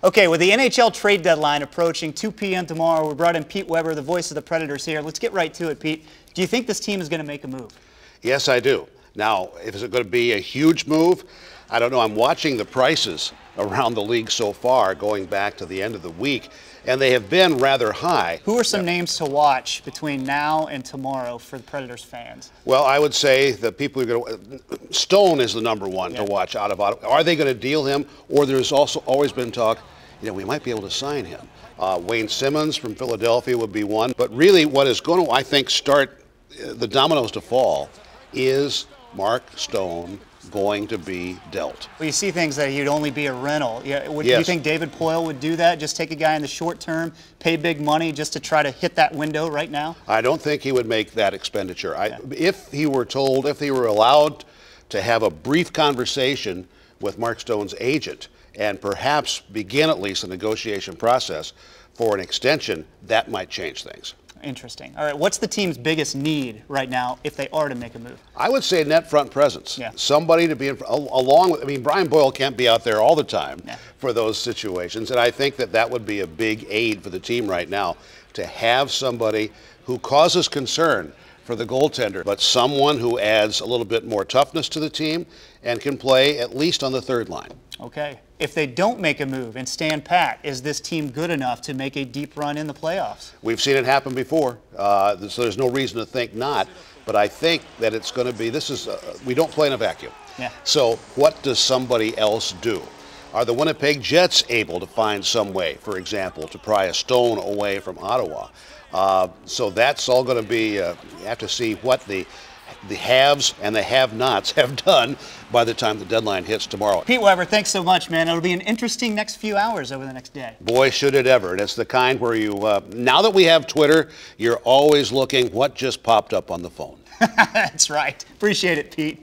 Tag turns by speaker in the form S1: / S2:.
S1: Okay, with the NHL trade deadline approaching 2 p.m. tomorrow, we brought in Pete Weber, the voice of the Predators here. Let's get right to it, Pete. Do you think this team is going to make a move?
S2: Yes, I do. Now, is it going to be a huge move? I don't know. I'm watching the prices around the league so far, going back to the end of the week, and they have been rather high.
S1: Who are some names to watch between now and tomorrow for the Predators fans?
S2: Well, I would say the people who are going to... Stone is the number one to watch out of Ottawa. Are they going to deal him? Or there's also always been talk, we might be able to sign him. Wayne Simmonds from Philadelphia would be one. But really what is going to, I think, start the dominoes to fall is Mark Stone going to be dealt.
S1: Well, you see things that he'd only be a rental.
S2: Yes.
S1: Do you think David Poile would do that? Just take a guy in the short term, pay big money just to try to hit that window right now?
S2: I don't think he would make that expenditure. If he were told, if he were allowed to have a brief conversation with Mark Stone's agent and perhaps begin at least a negotiation process for an extension, that might change things.
S1: Interesting. All right, what's the team's biggest need right now if they are to make a move?
S2: I would say net front presence.
S1: Yeah.
S2: Somebody to be along with, Brian Boyle can't be out there all the time for those situations, and I think that would be a big aid for the team right now to have somebody who causes concern for the goaltender, but someone who adds a little bit more toughness to the team and can play at least on the third line.
S1: Okay. If they don't make a move and stand pat, is this team good enough to make a deep run in the playoffs?
S2: We've seen it happen before, so there's no reason to think not. But I think that it's going to be, we don't play in a vacuum.
S1: Yeah.
S2: So what does somebody else do? Are the Winnipeg Jets able to find some way, for example, to pry a Stone away from Ottawa? So that's all going to be, you have to see what the haves and the have-nots have done by the time the deadline hits tomorrow.
S1: Pete Weber, thanks so much, man. It'll be an interesting next few hours over the next day.
S2: Boy, should it ever. And it's the kind where you, now that we have Twitter, you're always looking what just popped up on the phone.
S1: That's right. Appreciate it, Pete.